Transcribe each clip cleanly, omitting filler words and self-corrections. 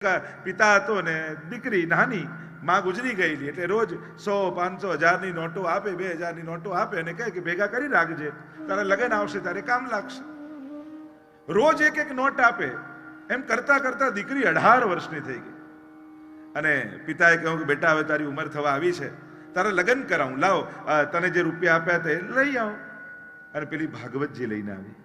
પિતા હતો ને દીકરી નાની, માં ગુજરી ગયેલી, એટલે રોજ 100, 500, 1000ની નોટો આપે, 2000ની નોટો આપે અને કહે કે ભેગા કરી રાખજે, તારા લગ્ન આવશે ત્યારે કામ લાગશે. રોજ એક એક નોટ આપે. એમ કરતા કરતા દીકરી 18 વર્ષની થઈ ગઈ અને પિતાએ કહ્યું કે બેટા હવે તારી ઉંમર થવા આવી છે, તારા લગ્ન કરાવું, લાવ તને જે રૂપિયા આપ્યા તે લઈ આવો. અને પેલી ભાગવતજી લઈને આવી.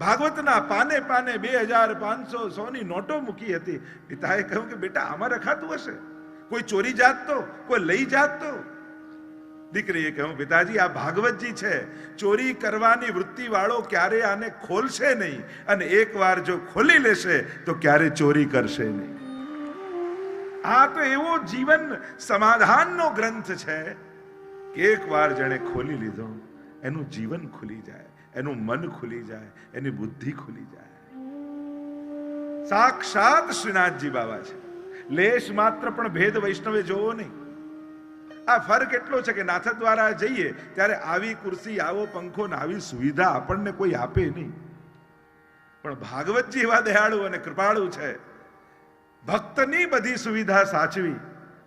ભાગવતના પાને પાને 2000, 500, 100ની નોટો મૂકી હતી. પિતાએ કહ્યું કે બેટા આમાં રખાતું હશે, કોઈ ચોરી જાત તો, કોઈ લઈ જાત તો. દીકરીએ કહ્યું પિતાજી આ ભાગવતજી છે, ચોરી કરવાની વૃત્તિ વાળો ક્યારે આને ખોલશે નહીં, અને એકવાર જો ખોલી લેશે તો ક્યારે ચોરી કરશે નહીં. આ તો એવો જીવન સમાધાનનો ગ્રંથ છે કે એકવાર જેણે ખોલી લીધો એનું જીવન ખુલી જાય, એનું મન ખુલી જાય, એની બુદ્ધિ ખુલી જાય. સાક્ષાત શ્રીનાથજી બાબા છે. લેશ માત્ર પણ ભેદ વૈષ્ણવે જોવો નહીં. આ ફરક એટલો છે કે નાથ દ્વારા જઈએ ત્યારે આવી ખુરશી, આવો પંખો ને આવી સુવિધા આપણને કોઈ આપે નહીં. પણ ભાગવતજી એવા દયાળુ અને કૃપાળુ છે, ભક્તની બધી સુવિધા સાચવી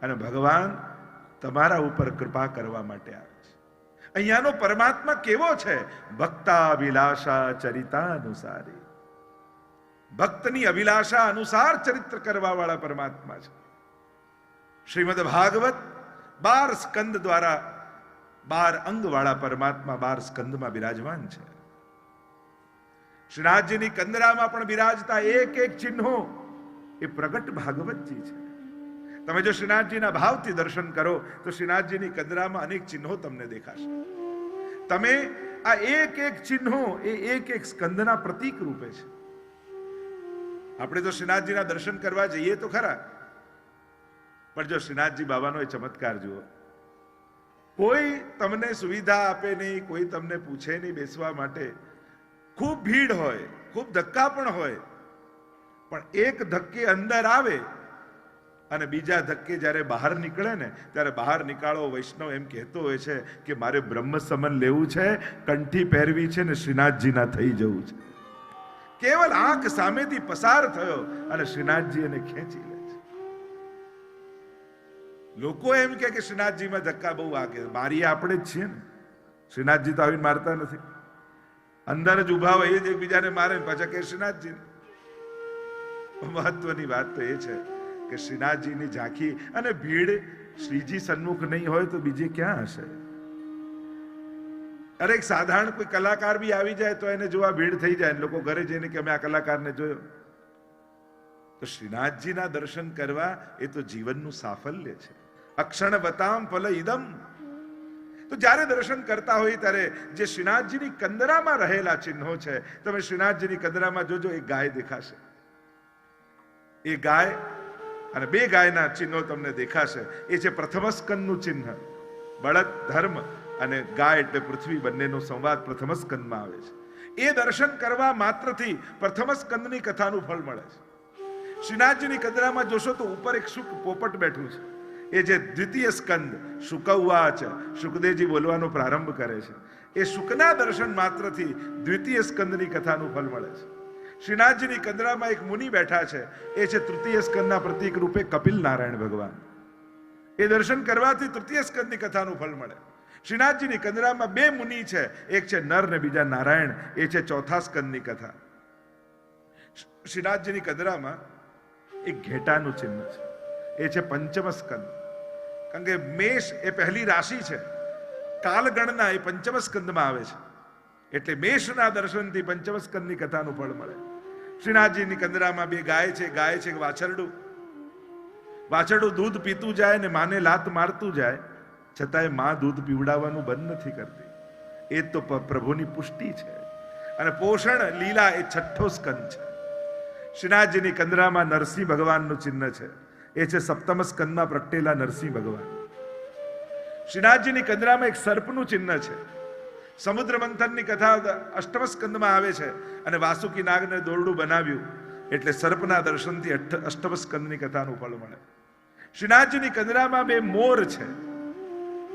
અને ભગવાન તમારા ઉપર કૃપા કરવા માટે આવે છે. અહીંયાનો પરમાત્મા કેવો છે? ભક્તાભિલાષા ચરિતાનુસારી. ભક્તની અભિલાષા અનુસાર ચરિત્ર કરવા વાળા પરમાત્મા છે. શ્રીમદ ભાગવત 12 સ્કંદ દ્વારા 12 અંગ વાળા પરમાત્મા 12 સ્કંદમાં બિરાજમાન છે. શ્રીનાથજીની કંદરામાં પણ બિરાજતા એક એક ચિહ્નો એ પ્રગટ ભાગવતજી છે. તમે જો શ્રીનાથજીના ભાવથી દર્શન કરો તો શ્રીનાથજીની કંદરામાં અનેક ચિહ્નો તમને દેખાશે. તમે આ એક એક ચિહ્નો એ એક એક સ્કંદના પ્રતીક રૂપે છે. આપણે તો શ્રીનાથજીના દર્શન કરવા જઈએ તો ખરા, પણ જો શ્રીનાથજી બાબાનો એ ચમત્કાર જુઓ. કોઈ તમને સુવિધા આપે નહીં, કોઈ તમને પૂછે નહીં બેસવા માટે. ખૂબ ભીડ હોય, ખૂબ ધક્કા પણ હોય, પણ એક ધક્કે અંદર આવે અને બીજા ધક્કે જ્યારે બહાર નીકળે ને ત્યારે બહાર નીકાળો વૈષ્ણવ એમ કહેતો હોય છે કે મારે બ્રહ્મ સમન લેવું છે, કંઠી પહેરવી છે ને શ્રીનાથજીના થઈ જવું છે. કેવલ આંખ સામેથી પસાર થયો અને શ્રીનાથજી એને ખેંચી લે છે. લોકો એમ કે શ્રીનાથજીમાં ધક્કા બહુ વાગે, મારી આપણે જ છીએ ને. શ્રીનાથજી તો આવીને મારતા નથી, અંદર જ ઉભા હોય એ જ એકબીજાને મારે પાછા કે શ્રીનાથજી. મહત્વની વાત તો એ છે કે શ્રીનાથજીની ઝાંખી અને ભીડ શ્રીજી સન્મુખ નહીં હોય તો બીજે ક્યાં હશે? અરે એક સાધારણ કોઈ કલાકાર બી આવી જાય તો એને જોવા ભીડ થઈ જાય, લોકો ઘરે જઈને કે અમે આ કલાકારને જોયો. તો શ્રીનાથજીના દર્શન કરવા એ તો જીવનનું સાફલ્ય છે. અક્ષણવતામ ફલ ઇદમ. તો જ્યારે દર્શન કરતા હોય ત્યારે જે શ્રીનાથજીની કંદરામાં રહેલા ચિહ્નો છે, તમે શ્રીનાથજીની કંદરામાં જોજો એક ગાય દેખાશે. એ ગાય અને 2 ગાયના ચિહ્નો તમને દેખાશે. એ છે પ્રથમ સ્કંદનું ચિહ્ન. બળદ ધર્મ અને ગાય એટલે પૃથ્વી, બંનેનો સંવાદ પ્રથમ સ્કંદમાં આવે છે. એ દર્શન કરવા માત્રથી પ્રથમ સ્કંદની કથાનું ફળ મળે છે. શ્રીનાથજીની કંદરામાં જોશો તો ઉપર એક શુક પોપટ બેઠું છે. એ જે દ્વિતીય સ્કંદ શુકવાચ, શુકદેવજી બોલવાનો પ્રારંભ કરે છે. એ શુકના દર્શન માત્રથી દ્વિતીય સ્કંદની કથાનું ફળ મળે છે. શ્રીનાથજીની કંદરામાં એક મુનિ બેઠા છે. એ છે તૃતીય સ્કંદના પ્રતીક રૂપે કપિલ નારાયણ ભગવાન. એ દર્શન કરવાથી તૃતીય સ્કંદની કથાનું ફળ મળે. શ્રીનાથજીની કંદરામાં 2 મુનિ છે, એક છે નર ને બીજા નારાયણ. એ છે ચોથા સ્કંદની કથા. શ્રીનાથજીની કંદરામાં એક ઘેટાનું ચિહ્ન છે. એ છે પંચમ સ્કંદ. કારણ કે મેષ એ પહેલી રાશિ છે, કાલગણના એ પંચમ સ્કંદમાં આવે છે. એટલે મેષના દર્શનથી પંચમ સ્કંદની કથાનું ફળ મળે. શ્રીનાથજીની કંદરામાં 2 ગાય છે. ગાય છે વાછરડું. વાછરડું દૂધ પીતું જાય ને માને લાત મારતું જાય, છતાંય માં દૂધ પીવડાવવાનું બંધ નથી કરતી. એ તો પ્રભુની પુષ્ટિ છે. અને પોષણ લીલા એ છઠ્ઠો સ્કંદ છે. શ્રીનાથજીની કંદરામાં નરસિંહ ભગવાનનું ચિહ્ન છે. એ છે સપ્તમ સ્કંદમાં પ્રગટેલા નરસિંહ ભગવાન. શ્રીનાથજીની કંદરામાં એક સર્પનું ચિહ્ન છે. સમુદ્ર મંથનની કથા અષ્ટમ સ્કંદમાં આવે છે અને વાસુકી નાગને દોરડું બનાવ્યું એટલે સર્પના દર્શનથી અષ્ટમ સ્કંદની કથાનું ફળ મળે. શ્રીનાથજીની કંદરામાં 2 મોર છે.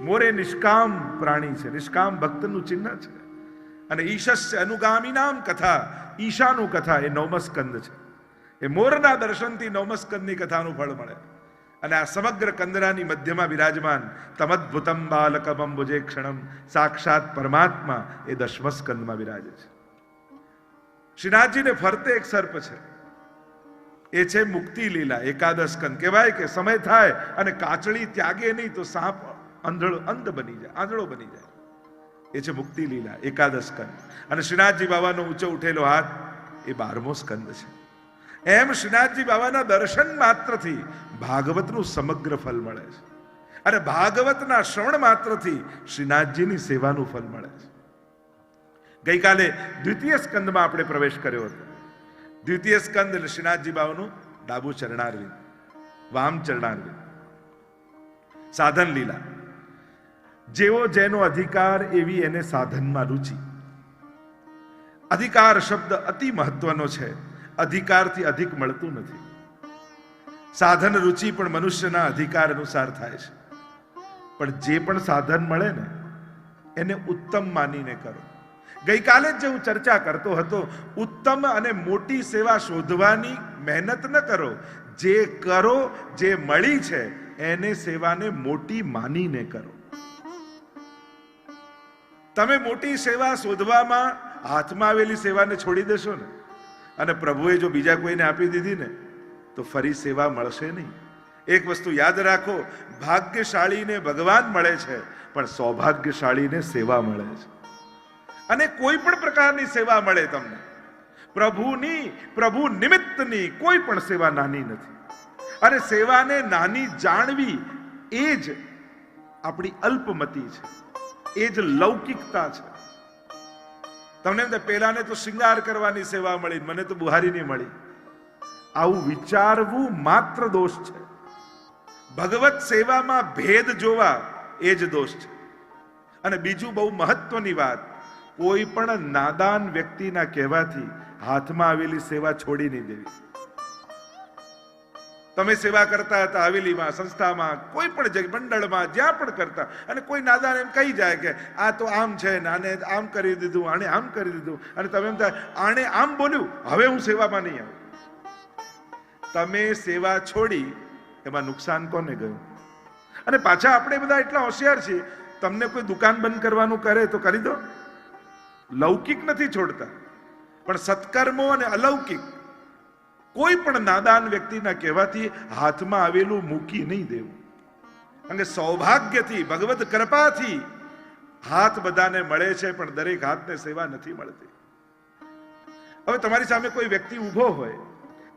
મોર એ નિષ્કામ પ્રાણી છે, નિષ્કામ ભક્તનું ચિહ્ન છે. અને ઈશસ્ય અનુગામી નામ કથા, ઈશાનું કથા એ 9મ સ્કંદ છે. એ મોરના દર્શનથી નવમ સ્કંદની કથાનું ફળ મળે. અને આ સમગ્ર કંદરાની મધ્યમાં બિરાજમાન તમદ્ભુતમ બાલકમ અંબુજે ક્ષણમ સાક્ષાત પરમાત્મા એ દશમ સ્કંદમાં બિરાજે છે. શ્રીનાથજીને ફરતે એક સર્પ છે, એ છે મુક્તિ લીલા. એકાદશ સ્કંદ કહેવાય કે સમય થાય અને કાચળી ત્યાગે નહીં તો સાપ અંધ બની જાય, આંધળો બની જાય. એ છે મુક્તિ લીલા, એકાદશ સ્કંદ. અને શ્રીનાથજી બાબાનો ઊંચો ઉઠેલો હાથ એ 12મો સ્કંદ છે. એમ શ્રીનાથજી બાબાના દર્શન માત્રથી ભાગવતનું સમગ્ર ફલ મળે છે, અને ભાગવતના શ્રવણ માત્રથી શ્રીનાથજીની સેવાનું ફલ મળે છે. ગઈકાલે દ્વિતીય સ્કંદમાં આપણે પ્રવેશ કર્યો હતો. દ્વિતીય સ્કંદ એટલે શ્રીનાથજી બાબાનું ડાબુ ચરણારવિંદ, વામ ચરણારવિંદ. સાધન લીલા. જેવો જેનો અધિકાર એવી એને સાધનમાં રુચિ. અધિકાર શબ્દ અતિ મહત્વનો છે. અધિકારથી અધિક મળતું નથી. સાધન રુચિ પણ મનુષ્યના અધિકાર અનુસાર થાય છે. પણ જે પણ સાધન મળે ને એને ઉત્તમ માનીને કરો. ગઈકાલે જ હું ચર્ચા કરતો હતો, ઉત્તમ અને મોટી સેવા શોધવાની મહેનત ન કરો. જે કરો, જે મળી છે એને સેવાને મોટી માનીને કરો. તમે મોટી સેવા શોધવામાં હાથમાં આવેલી સેવાને છોડી દેશો ને, અને પ્રભુએ જો બીજા કોઈને આપી દીધી ને તો ફરી સેવા મળશે નહીં. એક વસ્તુ યાદ રાખો, ભાગ્યશાળીને ભગવાન મળે છે પણ સૌભાગ્યશાળીને સેવા મળે છે. અને કોઈ પણ પ્રકારની સેવા મળે તમને, પ્રભુની, પ્રભુ નિમિત્તની કોઈ પણ સેવા નાની નથી. અને સેવાને નાની જાણવી એ જ આપણી અલ્પમતી છે, એ જ લૌકિકતા છે. તમને એમ થાય પેલાને તો શૃંગાર કરવાની સેવા મળી, મને તો બુહારીની મળી. આવું વિચારવું માત્ર દોષ છે. ભગવત સેવામાં ભેદ જોવા એ જ દોષ છે. અને બીજું બહુ મહત્વની વાત, કોઈ પણ નાદાન વ્યક્તિના કહેવાથી હાથમાં આવેલી સેવા છોડી નહીં દેવી. તમે સેવા કરતા હતા હવેલીમાં, સંસ્થામાં, કોઈ પણ જગ્યા, મંડળમાં, જ્યાં પણ કરતા, અને કોઈ નાદાન એમ કહી જાય કે આ તો આમ છે ને આને આમ કરી દીધું, આને આમ કરી દીધું, અને તમે એમ થાય આને આમ બોલ્યું, હવે હું સેવામાં નહીં આવું. તમે સેવા છોડી એમાં નુકસાન કોને ગયું? અને પાછા આપણે બધા એટલા હોશિયાર છીએ, તમને કોઈ દુકાન બંધ કરવાનું કરે તો કરી દો. લૌકિક નથી છોડતા, પણ સત્કર્મો અને અલૌકિક કોઈ પણ નાદાન વ્યક્તિના કહેવાથી હાથમાં આવેલું મૂકી નહીં દેવું. કારણ કે સૌભાગ્યથી, ભગવત કૃપાથી હાથ બધાને મળે છે, પણ દરેક હાથને સેવા નથી મળતી. હવે તમારી સામે કોઈ વ્યક્તિ ઊભો હોય,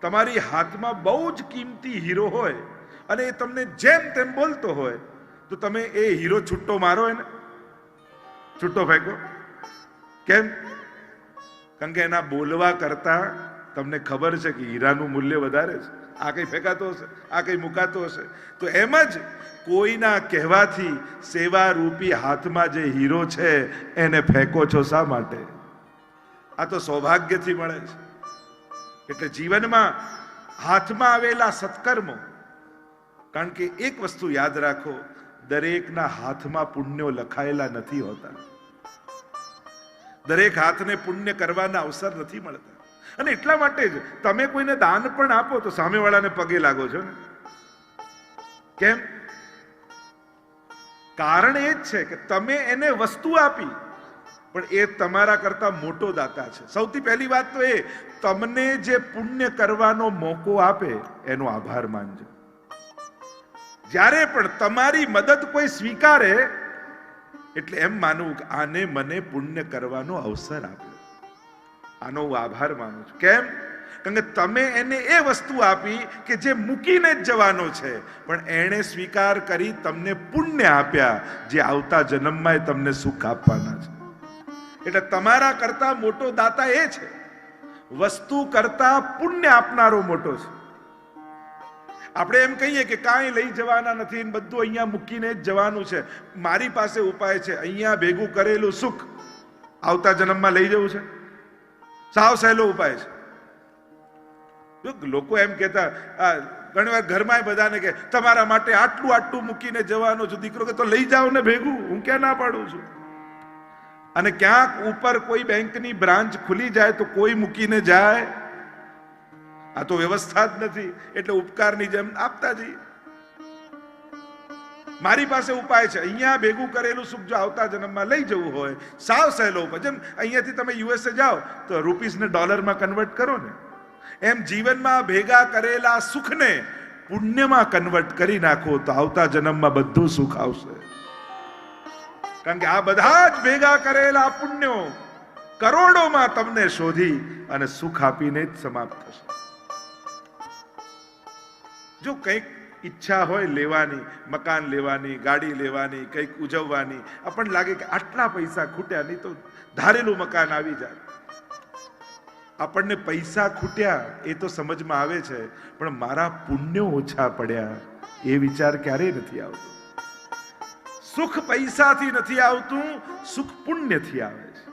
તમારી હાથમાં બહુ જ કિંમતી હીરો હોય, અને એ તમને જેમ તેમ બોલતો હોય, તો તમે એ હીરો છૂટો મારો, એને છૂટો ફેંકો. કેમ? કારણ કે એના બોલવા કરતા તમને ખબર છે કે હીરાનું મૂલ્ય વધારે છે. આ કઈ ફેંકાતો હશે, આ કઈ મુકાતો હશે. તો એમ જ કોઈના કહેવાથી સેવા રૂપી હાથમાં જે હીરો છે એને ફેંકો છો શા માટે? આ તો સૌભાગ્યથી મળે છે. એટલે જીવનમાં હાથમાં આવેલા સત્કર્મો, કારણ કે એક વસ્તુ યાદ રાખો, દરેકના હાથમાં પુણ્યો લખાયેલા નથી હોતા. દરેક હાથને પુણ્ય કરવાના અવસર નથી મળતા. અને એટલા માટે જ તમે કોઈને દાન પણ આપો તો સામેવાળાને પગે લાગો છો ને. કેમ? કારણ એ જ છે કે તમે એને વસ્તુ આપી, પણ એ તમારા કરતા મોટો દાતા છે. સૌથી પહેલી વાત તો એ, તમને જે પુણ્ય કરવાનો મોકો આપે એનો આભાર માનજો. જ્યારે પણ તમારી મદદ કોઈ સ્વીકારે એટલે એમ માનવું કે આને મને પુણ્ય કરવાનો અવસર આપ્યો, આનો હું આભાર માનું છું. કેમ? કારણ કે તમે એને એ વસ્તુ આપી કે જે મૂકીને જ જવાનો છે, પણ એણે સ્વીકાર કરી તમને પુણ્ય આપ્યા, જે આવતા જન્મમાં તમને સુખ આપવાના છે. એટલે તમારા કરતા મોટો દાતા એ છે. વસ્તુ કરતા પુણ્ય આપનારો મોટો છે. આપણે એમ કહીએ કે કાંઈ લઈ જવાના નથી, બધું અહીંયા મૂકીને જ જવાનું છે. મારી પાસે ઉપાય છે, અહીંયા ભેગું કરેલું સુખ આવતા જન્મમાં લઈ જવું છે. સાવ સહેલો ઉપાય છે. લોકો એમ કહેતા, ઘણી વાર ઘરમાં બધાને કે તમારા માટે આટલું આટલું મૂકીને જવાનું છું. દીકરો કે તો લઈ જાઓ ને ભેગું, હું ક્યાં ના પાડું છું. અને ક્યાંક ઉપર કોઈ બેંકની બ્રાન્ચ ખુલી જાય તો કોઈ મૂકીને જાય. આ તો વ્યવસ્થા જ નથી, એટલે ઉપકારની જેમ આપતા જઈએ. મારી પાસે ઉપાય છે, અહીંયા ભેગું કરેલું સુખ જો આવતા જન્મમાં લઈ જવું હોય, સાવ સહેલો ઉપાય. જેમ અહીંયાથી તમે યુએસએ જાઓ તો રૂપીસને ડોલરમાં કન્વર્ટ કરો ને, એમ જીવનમાં ભેગા કરેલા સુખને પુણ્યમાં કન્વર્ટ કરી નાખો તો આવતા જન્મમાં બધું સુખ આવશે. કારણ કે આ બધા જ ભેગા કરેલા પુણ્યો કરોડોમાં તમને શોધી અને સુખ આપીને જ સમાપ્ત થશે. જો કંઈક ઈચ્છા હોય લેવાની, મકાન લેવાની, ગાડી લેવાની, કંઈક ઉજવવાની, આપણને લાગે કે આટલા પૈસા ખૂટ્યા, નહીં તો ધારેલું મકાન આવી જાય. આપણને પૈસા ખૂટ્યા એ તો સમજમાં આવે છે, પણ મારા પુણ્યો ઓછા પડ્યા એ વિચાર ક્યારેય નથી આવતો. સુખ પૈસાથી નથી આવતું, સુખ પુણ્યથી આવે છે.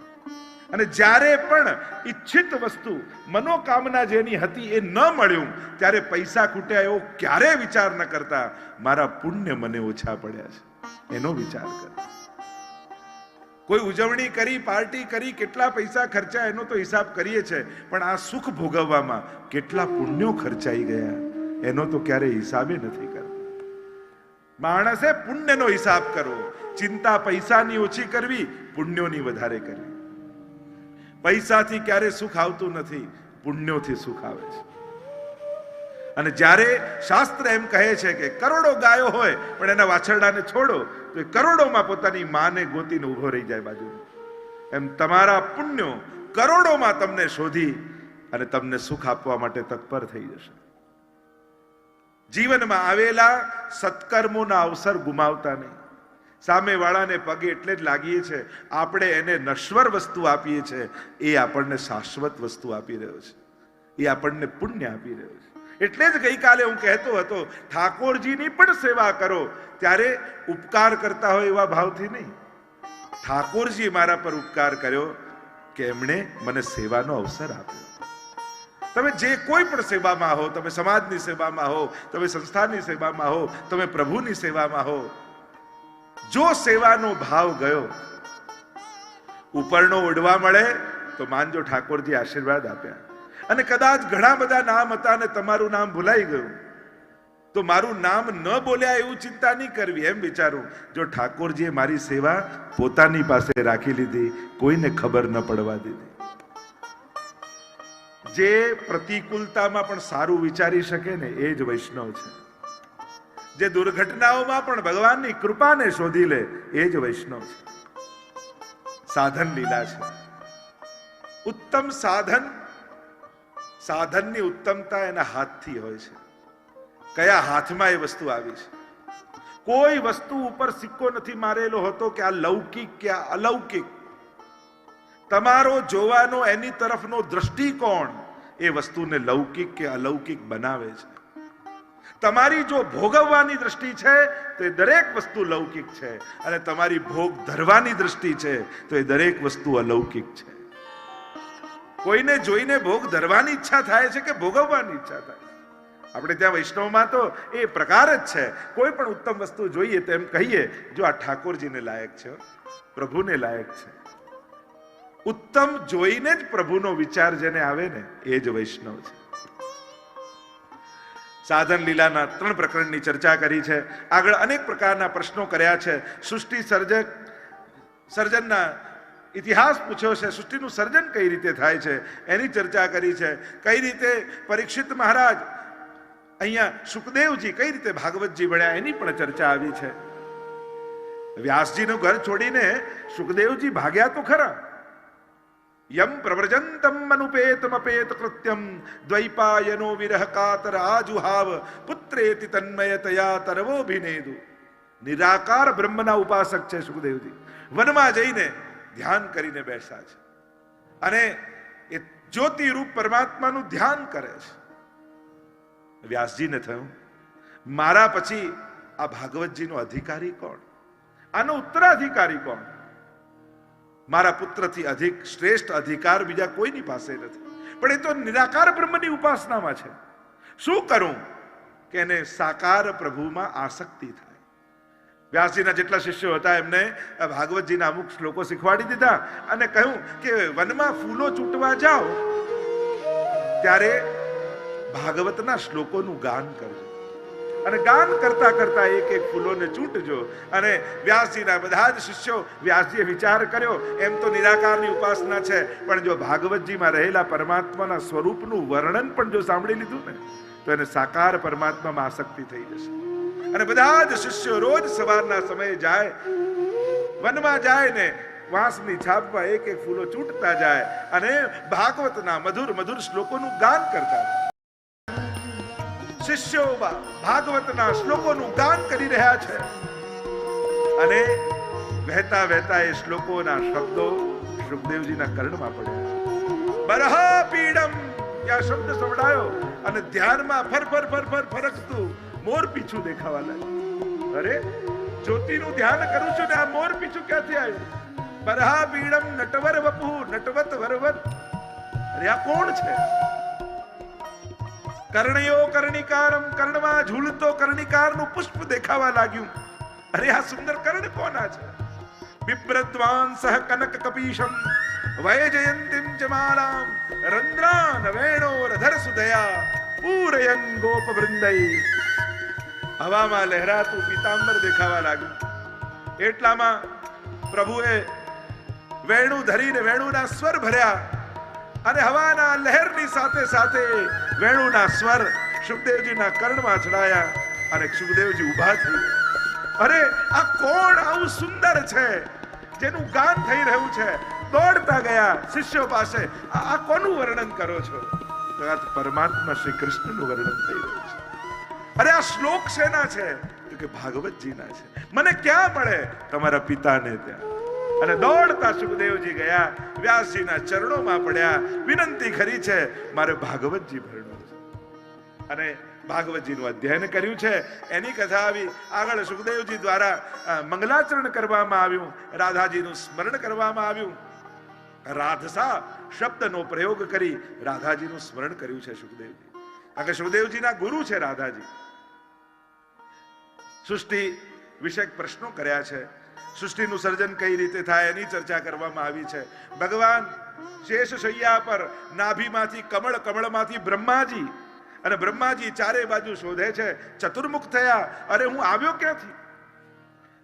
અને જ્યારે પણ ઈચ્છિત વસ્તુ મનોકામના જેની હતી એ ન મળ્યું, ત્યારે પૈસા ખૂટ્યા એવો ક્યારે વિચાર ન કરતા, મારા પુણ્ય મને ઓછા પડ્યા છે એનો વિચાર કર. કોઈ ઉજવણી કરી, પાર્ટી કરી, કેટલા પૈસા ખર્ચા એનો તો હિસાબ કરીએ છે, પણ આ સુખ ભોગવવામાં કેટલા પુણ્યો ખર્ચાઈ ગયા એનો તો ક્યારે હિસાબે નથી કરતા. માણસે પુણ્યનો હિસાબ કરવો. ચિંતા પૈસાની ઓછી કરવી, પુણ્યોની વધારે કરવી. પૈસાથી ક્યારે સુખ આવતું નથી, પુણ્યોથી સુખ આવે છે. અને જ્યારે શાસ્ત્ર એમ કહે છે કે કરોડો ગાયો હોય પણ એના વાછરડાને છોડો તો એ કરોડોમાં પોતાની માને ગોતીને ઉભો રહી જાય બાજુ, એમ તમારા પુણ્યો કરોડોમાં તમને શોધી અને તમને સુખ આપવા માટે તત્પર થઈ જશે. જીવનમાં આવેલા સત્કર્મોના અવસર ગુમાવતા નહીં. સામેવાળાને પગે એટલે જ લાગીએ છે, આપણે એને નશ્વર વસ્તુ આપીએ છીએ, એ આપણને શાશ્વત વસ્તુ આપી રહ્યો છે, એ આપણને પુણ્ય આપી રહ્યો છે. એટલે જ ગઈકાલે હું કહેતો હતો, ઠાકોરજીની પણ સેવા કરો ત્યારે ઉપકાર કરતા હોય એવા ભાવથી નહીં. ઠાકોરજી મારા પર ઉપકાર કર્યો કે એમણે મને સેવાનો અવસર આપ્યો. તમે જે કોઈ પણ સેવામાં હો, તમે સમાજની સેવામાં હો, તમે સંસ્થાની સેવામાં હો, તમે પ્રભુની સેવામાં હો, જો સેવાનો ભાવ ગયો, ઉપરનો ઉડવા મળે તો માનજો ઠાકોરજી આશીર્વાદ આપ્યા. અને કદાચ ઘણા બધા નામ હતા અને તમારું નામ ભૂલાઈ ગયું તો મારું નામ ન બોલ્યા એવું ચિંતા નહીં કરવી. એમ વિચારું, જો ઠાકોરજીએ મારી સેવા પોતાની પાસે રાખી લીધી, કોઈને ખબર ન પડવા દીધી. જે પ્રતિકૂળતામાં પણ સારું વિચારી શકે ને એ જ વૈષ્ણવ છે. જે દુર્ઘટનાઓમાં પણ ભગવાનની કૃપાને શોધી લે એ જ વૈષ્ણવ છે. સાધન લીલા છે. ઉત્તમ સાધન, સાધનની ઉત્તમતા એના હાથથી હોય છે. કયા હાથમાં એ વસ્તુ આવી છે. કોઈ વસ્તુ ઉપર સિક્કો નથી મારેલો હોતો કે આ લૌકિક કે આ અલૌકિક. તમારો જોવાનો એની તરફનો દ્રષ્ટિકોણ એ વસ્તુને લૌકિક કે અલૌકિક બનાવે છે. તમારી જો ભોગવવાની દ્રષ્ટિ છે તો એ દરેક વસ્તુ લૌકિક છે, અને તમારી ભોગ ધરવાની દ્રષ્ટિ છે તો એ દરેક વસ્તુ અલૌકિક છે. કોઈને જોઈને ભોગ ધરવાની ઈચ્છા થાય છે કે ભોગવવાની ઈચ્છા થાય છે? આપણે ત્યાં વૈષ્ણવમાં તો એ પ્રકાર જ છે. કોઈ પણ ઉત્તમ વસ્તુ જોઈએ તો એમ કહીએ, જો આ ઠાકોરજીને લાયક છે, પ્રભુને લાયક છે. ઉત્તમ જોઈને જ પ્રભુનો વિચાર જેને આવે ને એ જ વૈષ્ણવ છે. સાધન લીલાના 3 પ્રકરણની ચર્ચા કરી છે. આગળ અનેક પ્રકારના પ્રશ્નો કર્યા છે. સૃષ્ટિ સર્જનના ઇતિહાસ પૂછ્યો છે. સૃષ્ટિનું સર્જન કઈ રીતે થાય છે એની ચર્ચા કરી છે. કઈ રીતે પરીક્ષિત મહારાજ, અહીંયા સુખદેવજી કઈ રીતે ભાગવતજી બન્યા એની પણ ચર્ચા આવી છે. વ્યાસજીનું ઘર છોડીને સુખદેવજી ભાગ્યા તો ખરા. યમ પ્રવ્રજંતમ મનુપેતમપેત કૃત્યમ દ્વૈપાયનો વિરહ કાતર આજુહાવ પુત્રેતિ તન્મયતયા તરવોભિનેદુ. નિરાકાર બ્રહ્મના ઉપાસક છે સુખદેવજી. વનમાં જઈને ધ્યાન કરીને બેસા છે અને એ જ્યોતિ રૂપ પરમાત્માનું ધ્યાન કરે છે. વ્યાસજીને થયું, મારા પછી આ ભાગવતજીનો અધિકારી કોણ? આનો ઉત્તરાધિકારી કોણ? મારા પુત્રથી અધિક શ્રેષ્ઠ અધિકાર બીજા કોઈની પાસે નથી. પણ એ તો નિરાકાર બ્રહ્મની ઉપાસનામાં છે. શું કરું કે એને સાકાર પ્રભુમાં આસક્તિ થાય? વ્યાસજીના જેટલા શિષ્યો હતા એમને ભાગવતજીના અમુક શ્લોકો શીખવાડી દીધા અને કહ્યું કે વનમાં ફૂલો ચૂંટવા જાઓ ત્યારે ભાગવતના શ્લોકોનું ગાન કરજો અને ગાન કરતા કરતા એક એક ફૂલોને ચૂંટજો. અને વ્યાસજીના બધા જ શિષ્યો, વ્યાસજીએ વિચાર કર્યો એમ તો નિરાકારની ઉપાસના છે, પણ જો ભાગવતજીમાં રહેલા પરમાત્માના સ્વરૂપનું વર્ણન પણ જો સાંભળી લીધું ને તો એને સાકાર પરમાત્મામાં આસક્તિ થઈ જશે. અને બધા જ શિષ્યો રોજ સવારના સમયે જાય, વનમાં જાય ને વાંસની છાપમાં એક એક ફૂલો ચૂંટતા જાય અને ભાગવતના મધુર મધુર શ્લોકોનું ગાન કરતા. શિષ્યો ભાગવતના શ્લોકોનું ગાન કરી રહ્યા છે અને વહેતા વહેતા એ શ્લોકોના શબ્દો સુખદેવજીના કર્ણમાં પડ્યા. બરહ પીડમ, આ શબ્દ સંભળાયો અને ધ્યાનમાં ફર ફર ફર ફર ફરકતું મોર પીછું દેખાવા લાગ્યું. અરે જ્યોતિનું ધ્યાન કરું છું ને આ મોર પીછું ક્યાંથી આવ્યું? બરહ પીડમ નટવર વપુ નટવત વરવત. અરે આ કોણ છે? કર્ણયો કર્ણિકારમ, કર્ણમાં ઝૂલતો કર્ણિકારનું પુષ્પ દેખાવા લાગ્યું. અરે આ સુંદર કર્ણ કોના છે? બિપ્રદ્વાન સહ કનક કપીશમ વૈજયંતીમ ચ માલામ રંદ્રાન વેણોરધર સુદયા પૂરયન ગોપ વૃંદૈ. હવામાં લહેરાતું પીતાંબર દેખાવા લાગ્યું. એટલામાં પ્રભુએ વેણુ ધરીને વેણુના સ્વર ભર્યા અને હવાના લહેરની સાથે સાથે વેણુના સ્વર સુખદેવજીના કર્ણમાં ચડાયા અને સુખદેવજી ઊભા થઈ ગયા. અરે આ કોણ આવું સુંદર છે જેનું ગાન થઈ રહ્યું છે? દોડતા ગયા શિષ્યો પાસે. આ કોનું વર્ણન કરો છો? તો આ પરમાત્મા શ્રી કૃષ્ણનું વર્ણન થઈ રહ્યું છે. અરે આ શ્લોક શેના છે? તો કે ભાગવતજીના છે. મને ક્યાં મળે? તમારા પિતાને ત્યાં. અને દોડતા સુખદેવજી ગયા, વ્યાસજીના ચરણોમાં પડ્યા, વિનંતી કરી છે મારે ભાગવતજી ભણવું છે. અને ભાગવતજીનું અધ્યયન કર્યું છે. એની કથા આવી. આગળ સુખદેવજી દ્વારા મંગલાચરણ કરવામાં આવ્યું, રાધાજીનું સ્મરણ કરવામાં આવ્યું. રાધસા શબ્દનો પ્રયોગ કરી રાધાજીનું સ્મરણ કર્યું છે સુખદેવજી. કારણ કે સુખદેવજીના ગુરુ છે રાધાજી. સૃષ્ટિ વિષયક પ્રશ્નો કર્યા છે. સૃષ્ટિનું સર્જન કઈ રીતે થાય એની ચર્ચા કરવામાં આવી છે. ભગવાન શેષ શૈયા પર નાભીમાંથી કમળ, કમળમાંથી બ્રહ્માજી, અને બ્રહ્માજી ચારે બાજુ શોધે છે. ચતુર્મુખ થયા. અરે હું આવ્યો ક્યાંથી?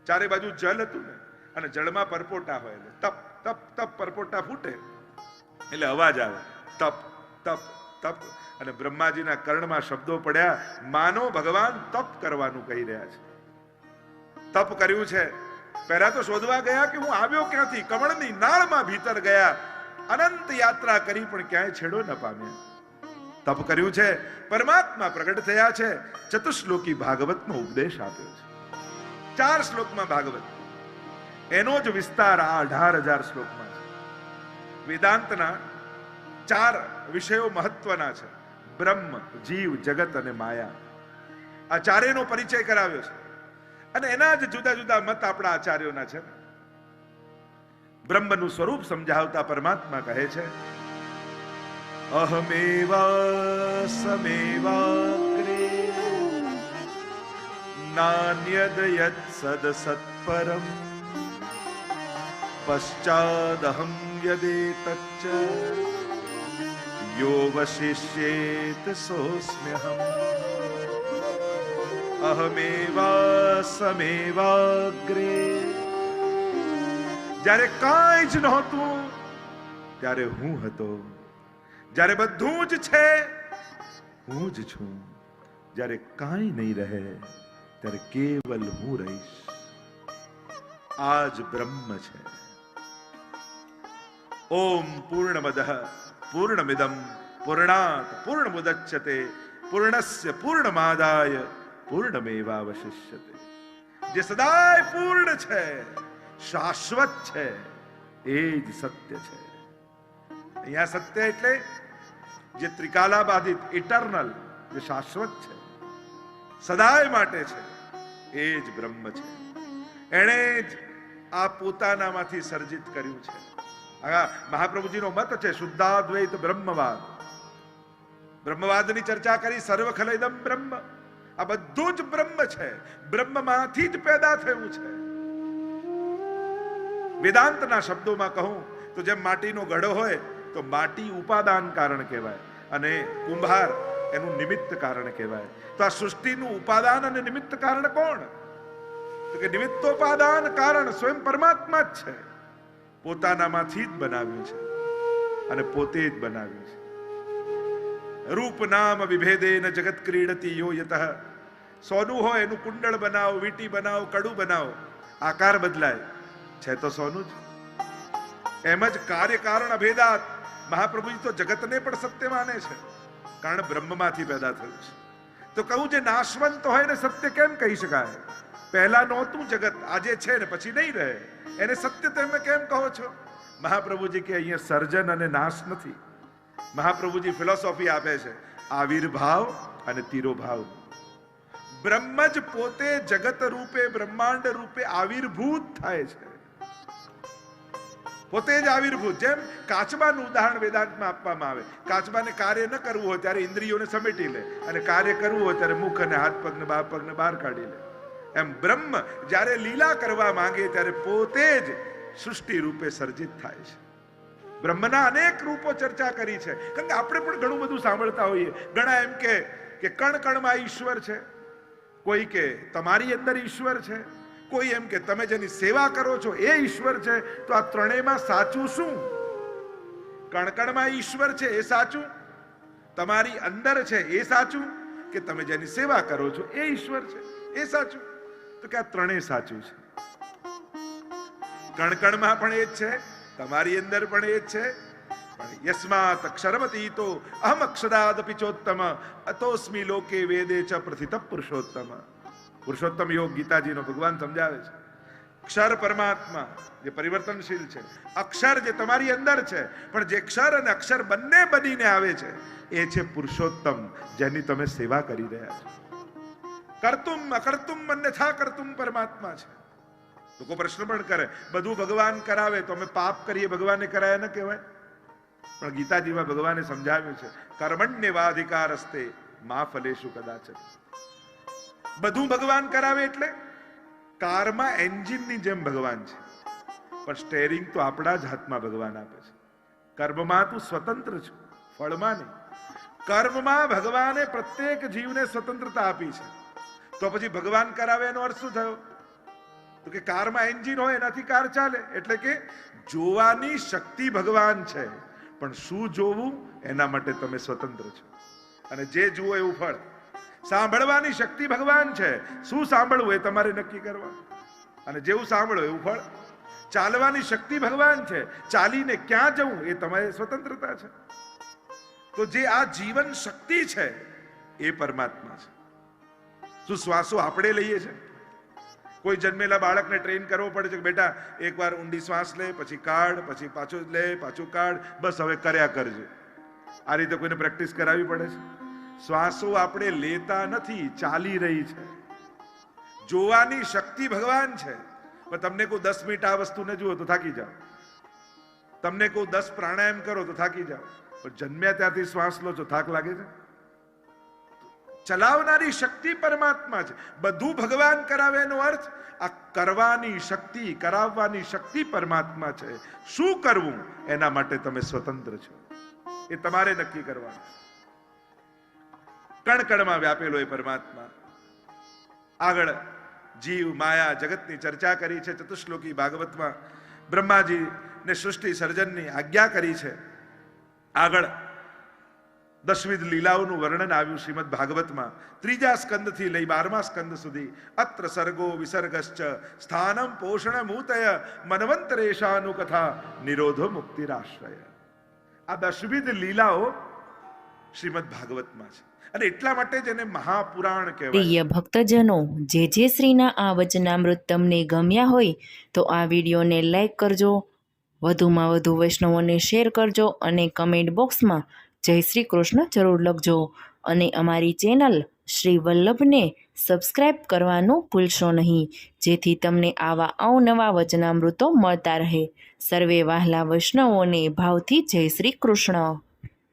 ચારે બાજુ જલ હતું ને, અને જળમાં પરપોટા હોય એટલે તપ તપ તપ પરપોટા ફૂટે એટલે અવાજ આવે તપ તપ તપ. અને બ્રહ્માજીના કર્ણમાં શબ્દો પડ્યા, માનો ભગવાન તપ કરવાનું કહી રહ્યા છે. તપ કર્યું છે. પહેલા તો શોધવા ગયા કે હું આવ્યો ક્યાંથી. કમળની નાળમાં ભીતર ગયા, અનંત યાત્રા કરી પણ ક્યાંય છેડો ન પામ્યા. તપ કર્યું છે. પરમાત્મા પ્રગટ થયા છે. ચતુશ્લોકી ભાગવતનો ઉપદેશ આપ્યો છે. 4 શ્લોકમાં ભાગવત, એનો જ વિસ્તાર આ 18,000 શ્લોકમાં છે. વેદાંતના 4 વિષયો મહત્વના છે: બ્રહ્મ, જીવ, જગત અને માયા. આ ચારેયનો પરિચય કરાવ્યો છે. અને એના જ જુદા જુદા મત આપણા આચાર્યોના છે. બ્રહ્મનું સ્વરૂપ સમજાવતા પરમાત્મા કહે છે, અહમેવા સમેવાગ્રે નાન્યદ યત સદ સત્પરમ પશ્ચાદહમ યદેતચ્ચ યો વશિષ્યેત સોસ્મ્યહમ. અહમેવા સમેવાગ્રે. જ્યારે કાંઈ જ નહોતું ત્યારે હું હતો. જ્યારે બધું જ છે હું જ છું. જ્યારે કાંઈ નહીં રહે ત્યારે કેવલ હું રહીશ. આ જ બ્રહ્મ છે. ઓમ પૂર્ણમદઃ પૂર્ણમિદં પૂર્ણાત પૂર્ણમુદચ્યતે પૂર્ણસ્ય પૂર્ણમાદાય પૂર્ણમેવાવશિષ્યતે. જે સદાય પૂર્ણ છે, શાશ્વત છે, એ જ સત્ય છે. અહીંયા સત્ય એટલે જે ત્રિકાલાબાધિત, ઇટર્નલ, જે શાશ્વત છે, સદાય માટે છે, એ જ બ્રહ્મ છે. એણે જ આ પોતાનામાંથી સર્જિત કર્યું છે. આ મહાપ્રભુજીનો મત છે શુદ્ધાદ્વૈત બ્રહ્મવાદ. બ્રહ્મવાદની ચર્ચા કરી. સર્વ ખલેદમ બ્રહ્મ. આ બધું જ બ્રહ્મ છે. બ્રહ્મમાંથી જ પેદા થયું છે. વેદાંતના શબ્દોમાં કહું તો જેમ માટીનો ઘડો હોય તો માટી ઉપાદાન કારણ કહેવાય, અને કુંભાર એનું નિમિત્ત કારણ કહેવાય. તો આ સૃષ્ટિનું ઉપાદાન અને નિમિત્ત કારણ કોણ? તો કે નિમિત્તોપાદાન કારણ સ્વયં પરમાત્મા જ છે. પોતાનામાંથી જ બનાવ્યું છે અને પોતે જ બનાવ્યું છે. રૂપ નામ વિભેદેન જગત ક્રીડતી યો યતઃ. સોનું હોય એનું કુંડળ બનાવો, વીંટી બનાવો, કડું બનાવો, આકાર બદલાય, છે તો સોનું જ. એમ જ કાર્ય કારણ અભેદાત મહાપ્રભુજી તો જગતને પણ સત્ય માને છે, કારણ બ્રહ્મમાંથી પેદા થયું છે. તો કહું જે નાશવંત હોય ને સત્ય કેમ કહી શકાય? પહેલા નહોતું જગત, આજે છે ને પછી નહીં રહે, એને સત્ય તમે કેમ કહો છો? મહાપ્રભુજી કે અહીંયા સર્જન અને નાશ નથી. મહાપ્રભુજી ફિલોસોફી આપે છે આવિર્ભાવ અને તિરોભાવ. બ્રહ્મ જ પોતે જગત રૂપે, બ્રહ્માંડ રૂપે આવિર્ભૂત થાય છે, પોતે જ આવિર્ભૂત. જેમ કાચબાનું ઉદાહરણ વેદાંતમાં આપવામાં આવે. કાચબાને કાર્ય ન કરવું હોય ત્યારે ઇન્દ્રિયોને સમેટી લે, અને કાર્ય કરવું હોય ત્યારે મુખ અને હાથ પગને બહાર કાઢી લે. એમ બ્રહ્મ જ્યારે લીલા કરવા માંગે ત્યારે પોતે જ સૃષ્ટિ રૂપે સર્જિત થાય છે. બ્રહ્મના અનેક રૂપો ચર્ચા કરી છે, કારણ કે આપણે પણ ઘણું બધું સાંભળતા હોઈએ. ઘણા એમ કે કણ કણમાં ઈશ્વર છે, કોઈ કે તમારી અંદર ઈશ્વર છે, કોઈ એમ કે તમે જેની સેવા કરો છો એ ઈશ્વર છે. તો આ ત્રણેયમાં સાચું શું? કણકણમાં ઈશ્વર છે એ સાચું, તમારી અંદર છે એ સાચું, કે તમે જેની સેવા કરો છો એ ઈશ્વર છે એ સાચું? તો કે આ ત્રણેય સાચું છે. કણકણમાં પણ એ જ છે, તમારી અંદર પણ એ જ છે. પણ યસ્માત અક્ષરવતી તો અહમ અક્ષરાદપિ ચોત્તમ અતોસ્મિ લોકે વેદે ચ પ્રથિત પુરુષોત્તમ. પુરુષોત્તમ યોગ ગીતાજીનો ભગવાન સમજાવે છે. ક્ષર પરમાત્મા જે પરિવર્તનશીલ છે, અક્ષર જે તમારી અંદર છે, પણ જે ક્ષર અને અક્ષર બંને બનીને આવે છે એ છે પુરુષોત્તમ, જેની તમે સેવા કરી રહ્યા છો. કર્તુમ અકર્તુમ અન્યથા કર્તુમ પરમાત્મા છે. લોકો પ્રશ્ન પણ કરે બધું ભગવાન કરાવે તો અમે પાપ કરીએ, ભગવાને કરાયા ન કહેવાય? પણ ગીતાજીમાં ભગવાને સમજાવ્યું છે કર્મણ્યવાધિકારસ્તે મા ફલેષુ કદાચ. બધું ભગવાન કરાવે એટલે કારમાં એન્જિનની જેમ ભગવાન છે, પણ સ્ટેરિંગ તો આપણા જ હાથમાં ભગવાન આપે છે. કર્મમાં તું સ્વતંત્ર છું, ફળમાં નહીં. કર્મમાં ભગવાને પ્રત્યેક જીવને સ્વતંત્રતા આપી છે. તો પછી ભગવાન કરાવે એનો અર્થ શું થયો? તો કે કારમાં એન્જિન હોય એનાથી કાર ચાલે. એટલે કે જોવાની શક્તિ ભગવાન છે, પણ શું જોવું એના માટે તમે સ્વતંત્ર છો, અને જે જુઓ એવું ફળ. સાંભળવાની શક્તિ ભગવાન છે, શું સાંભળવું એ તમારે નક્કી કરવાનું, અને જેવું સાંભળો એવું ફળ. ચાલવાની શક્તિ ભગવાન છે, ચાલીને ક્યાં જવું એ તમારી સ્વતંત્રતા છે. તો જે આ જીવન શક્તિ છે એ પરમાત્મા છે. શું શ્વાસો આપણે લઈએ છીએ? કોઈ જન્મેલા બાળકને ટ્રેન કરવો પડે છે કે બેટા એકવાર ઊંડી શ્વાસ લે, પછી કાઢ, પછી પાછું લે, પાછું કાઢ, બસ હવે કર્યા કરજે. આ રીતે કોઈને પ્રેક્ટિસ કરાવવી પડે છે? શ્વાસો આપણે લેતા નથી, ચાલી રહી છે. જોવાની શક્તિ ભગવાન છે, પણ તમને કોઈ 10 મિનિટ આ વસ્તુને જુઓ તો થાકી જાઓ, તમને કોઈ 10 પ્રાણાયામ કરો તો થાકી જાઓ, પણ જન્મ્યા ત્યારથી શ્વાસ લો છો, થાક લાગે છે? ચલાવનારી શક્તિ પરમાત્મા છે. બધું ભગવાન કરાવે એનો અર્થ આ કરવાની શક્તિ, કરાવવાની શક્તિ પરમાત્મા છે. શું કરવું એના માટે તમે સ્વતંત્ર છો, એ તમારે નક્કી કરવાનું. કણ કણમાં વ્યાપેલો એ પરમાત્મા. આગળ જીવ માયા જગતની ચર્ચા કરી છે. ચતુશ્લોકી ભાગવતમાં બ્રહ્માજી ને સૃષ્ટિ સર્જનની આજ્ઞા કરી છે. આગળ દશવિધ લીલાઓનું વર્ણન આવ્યું શ્રીમદ ભાગવતમાં. 3જા સ્કંદથી લઈ 12મા સ્કંદ સુધી. અત્ર સર્ગો વિસર્ગશ્ચ સ્થાનમ પોષણમૂતય મનવંતરેશાનુ કથા નિરોધો મુક્તિરાશ્રય. આ દશવિધ લીલાઓ શ્રીમદ ભાગવતમાં છે, અને એટલા માટે જ એને મહાપુરાણ કહેવાય. પ્રિય ભક્તજનો, જે શ્રીના આ વચનામૃત તમને ગમ્યા હોય તો આ વિડીયોને લાઈક કરજો, વધુમાં વધુ વૈષ્ણવોને શેર કરજો, અને કમેન્ટ બોક્સમાં જય શ્રી કૃષ્ણ જરૂર લખજો. અને અમારી ચેનલ શ્રી વલ્લભને સબસ્ક્રાઈબ કરવાનું ભૂલશો નહીં, જેથી તમને આવા અવનવા વચનામૃતો મળતા રહે. સર્વે વહાલા વૈષ્ણવોને ભાવથી જય શ્રી કૃષ્ણ.